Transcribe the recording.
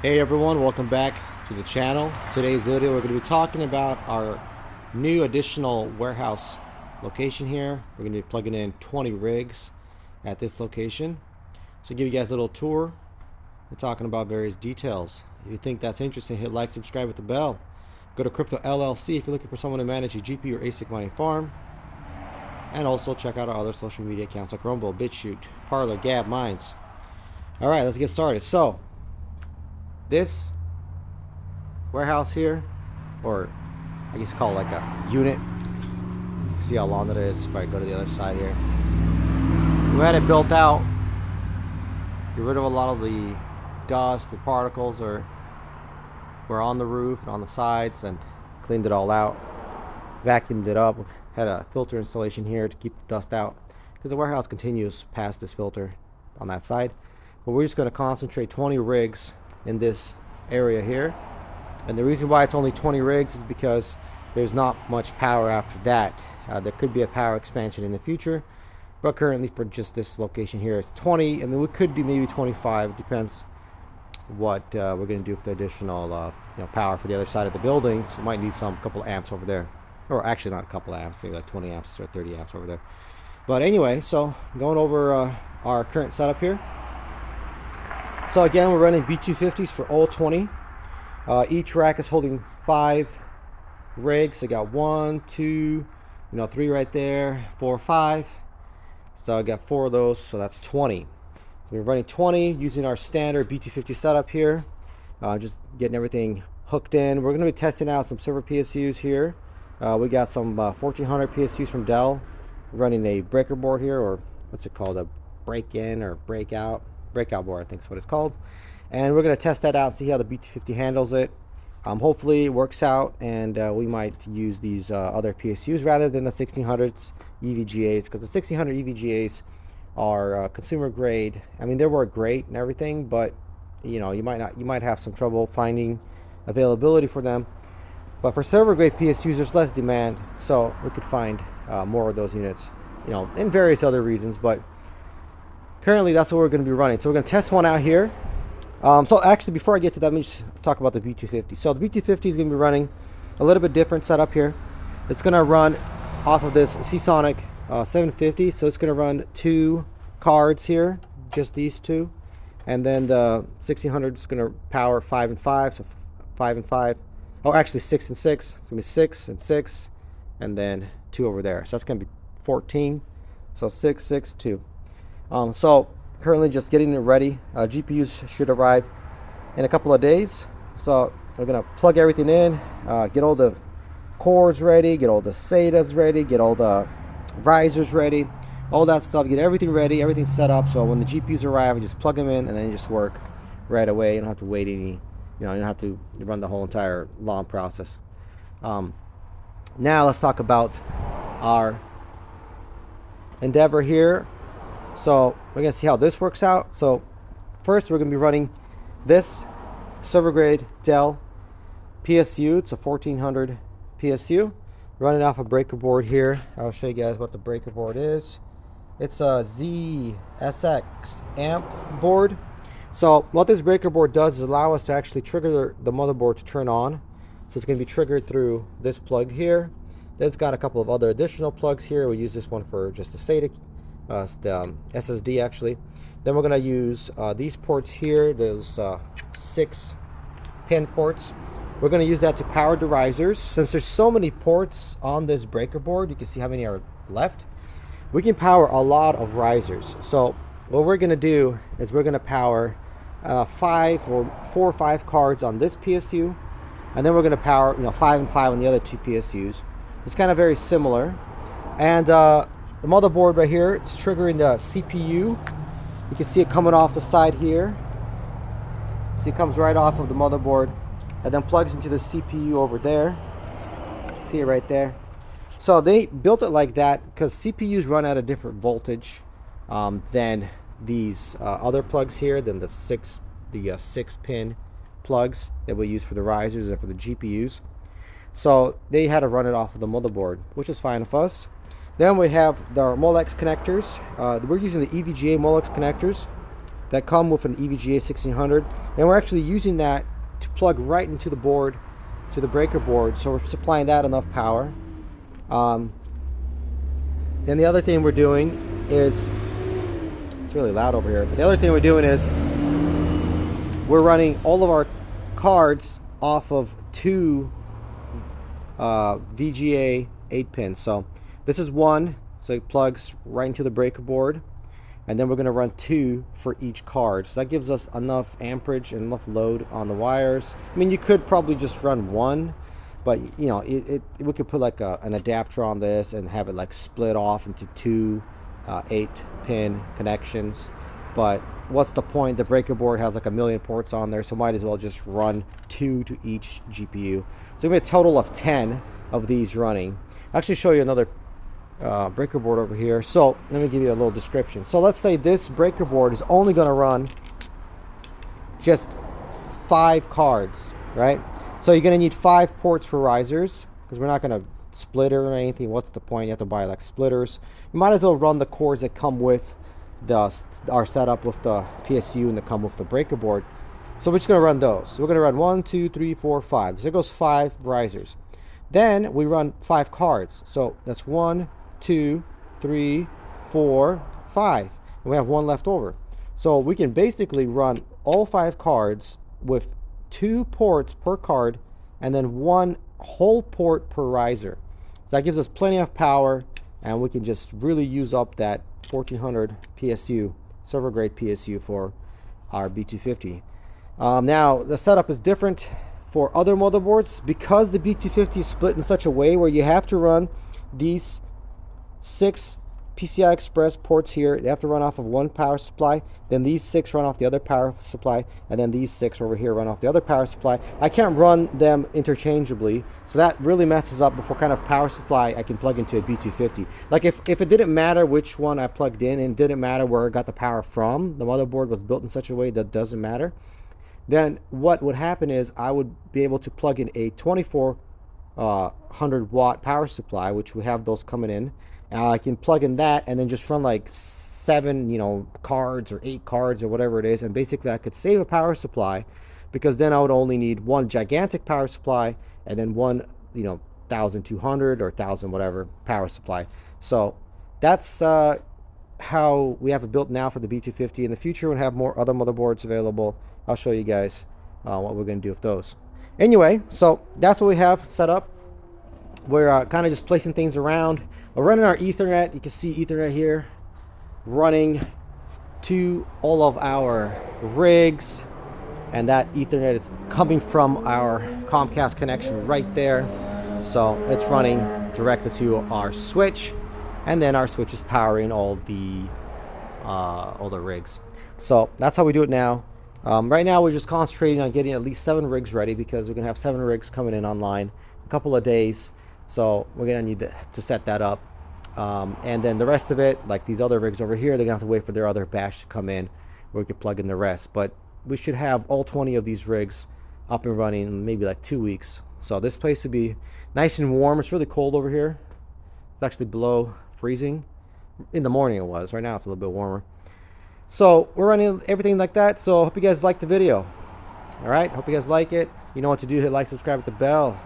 Hey everyone, welcome back to the channel. Today's video we're going to be talking about our new additional warehouse location here. We're going to be plugging in 20 rigs at this location. So give you guys a little tour. We're talking about various details. If you think that's interesting, hit like, subscribe with the bell. Go to Crypto LLC if you're looking for someone to manage your GPU or ASIC mining farm. And also check out our other social media accounts like Rumble, BitChute, Parler, Gab, Minds. Alright, let's get started. So this warehouse here, or I guess call it like a unit. See how long it is if I go to the other side here. We had it built out, get rid of a lot of the dust and particles were on the roof and on the sides, and cleaned it all out, vacuumed it up, had a filter installation here to keep the dust out because the warehouse continues past this filter on that side. But we're just going to concentrate 20 rigs in this area here, and the reason why it's only 20 rigs is because there's not much power after that. There could be a power expansion in the future, but currently for just this location here it's 20. I mean, we could do maybe 25. It depends what we're going to do with the additional power for the other side of the building. So we might need some couple amps over there, or actually not a couple amps, maybe like 20 amps or 30 amps over there. But anyway, so going over our current setup here. So again, we're running B250s for all 20. Each rack is holding 5 rigs. I got 1, 2, 3 right there, 4, 5. So I got 4 of those, so that's 20. So we're running 20 using our standard B250 setup here. Just getting everything hooked in. We're going to be testing out some server PSUs here. We got some 1400 PSUs from Dell. We're running a breaker board here, or what's it called? A break-in or breakout board, I think is what it's called. And we're going to test that out and see how the B250 handles it. Hopefully it works out, and we might use these other PSUs rather than the 1600s EVGAs, because the 1600 EVGAs are consumer grade. I mean, they work great and everything, but you might have some trouble finding availability for them. But for server grade PSUs, there's less demand, so we could find more of those units, and various other reasons. But currently, that's what we're going to be running. So we're going to test one out here. So actually, before I get to that, let me just talk about the B250. So the B250 is going to be running a little bit different setup here. It's going to run off of this Seasonic 750. So it's going to run 2 cards here, just these 2. And then the 1600 is going to power 5 and 5. So 5 and 5. Oh, actually 6 and 6. It's going to be 6 and 6. And then 2 over there. So that's going to be 14. So 6, 6, 2. So currently just getting it ready. GPUs should arrive in a couple of days. So we're gonna plug everything in, get all the cords ready, get all the SATAs ready, get all the risers ready, all that stuff, get everything ready, everything set up. So when the GPUs arrive, we just plug them in and then just work right away. You don't have to wait any, you don't have to run the whole entire long process. Now let's talk about our endeavor here. So we're going to see how this works out. So first we're going to be running this server grade Dell PSU. It's a 1400 PSU running off a breaker board here. I'll show you guys what the breaker board is. It's a ZSX amp board. So what this breaker board does is allow us to actually trigger the motherboard to turn on. So it's going to be triggered through this plug here. Then it's got a couple of other additional plugs here. We use this one for just the SATA, the SSD actually. Then we're going to use these ports here. There's 6 pin ports. We're going to use that to power the risers. Since there's so many ports on this breaker board, you can see how many are left. We can power a lot of risers. So what we're going to do is we're going to power 4 or 5 cards on this PSU, and then we're going to power 5 and 5 on the other 2 PSUs. It's kind of very similar. And the motherboard right here, it's triggering the CPU. You can see it coming off the side here. See, it comes right off of the motherboard and then plugs into the CPU over there. You can see it right there. So they built it like that because CPUs run at a different voltage than these other plugs here, than the 6 pin plugs that we use for the risers and for the GPUs. So they had to run it off of the motherboard, which is fine with us. Then we have the Molex connectors. We're using the EVGA Molex connectors. that come with an EVGA 1600, and we're actually using that to plug right into the board, to the breaker board, so we're supplying that enough power. Then the other thing we're doing is, it's really loud over here, but the other thing we're doing is we're running all of our cards off of two VGA 8 pins. So this is one, so it plugs right into the breaker board, and then we're going to run two for each card. So that gives us enough amperage and enough load on the wires. I mean, you could probably just run one, but you know, we could put like an adapter on this and have it like split off into two 8-pin connections. But what's the point? The breaker board has like 1 million ports on there, so might as well just run two to each GPU. So we have a total of 10 of these running. I'll actually show you another breaker board over here. So let me give you a little description. So let's say this breaker board is only going to run just 5 cards, right? So you're going to need 5 ports for risers, because we're not going to split it or anything. What's the point? You have to buy like splitters. You might as well run the cords that come with our setup with the PSU and that come with the breaker board. So we're just going to run those. So we're going to run 1, 2, 3, 4, 5. So it goes 5 risers. Then we run 5 cards. So that's 1, 2, 3, 4, 5. And we have 1 left over. So we can basically run all 5 cards with 2 ports per card and then 1 whole port per riser. So that gives us plenty of power, and we can just really use up that 1400 PSU, server grade PSU, for our B250. Now the setup is different for other motherboards because the B250 is split in such a way where you have to run these 6 PCI Express ports here. They have to run off of one power supply, then these 6 run off the other power supply, and then these 6 over here run off the other power supply. I can't run them interchangeably, so that really messes up with what kind of power supply I can plug into a B250. Like if it didn't matter which one I plugged in, and it didn't matter where I got the power from, the motherboard was built in such a way that doesn't matter, then what would happen is I would be able to plug in a 2400 watt power supply, which we have those coming in. I can plug in that and then just run like 7 cards or 8 cards or whatever it is, and basically I could save a power supply, because then I would only need one gigantic power supply and then one 1200 or 1000 whatever power supply. So that's how we have it built now for the B250. In the future, we'll have more other motherboards available. I'll show you guys what we're going to do with those. Anyway, so that's what we have set up. We're kind of just placing things around. We're running our Ethernet. You can see Ethernet here running to all of our rigs, and that Ethernet is coming from our Comcast connection right there. So it's running directly to our switch, and then our switch is powering all the rigs. So that's how we do it now. Right now we're just concentrating on getting at least 7 rigs ready, because we're gonna have 7 rigs coming in online in a couple of days. So we're gonna need to set that up, and then the rest of it, like these other rigs over here, they're gonna have to wait for their other batch to come in where we can plug in the rest. But we should have all 20 of these rigs up and running in maybe like 2 weeks. So this place will be nice and warm. It's really cold over here. It's actually below freezing. In the morning it was. Right now it's a little bit warmer. So we're running everything like that. So I hope you guys like the video. All right, hope you guys like it. You know what to do. Hit like, subscribe, with the bell.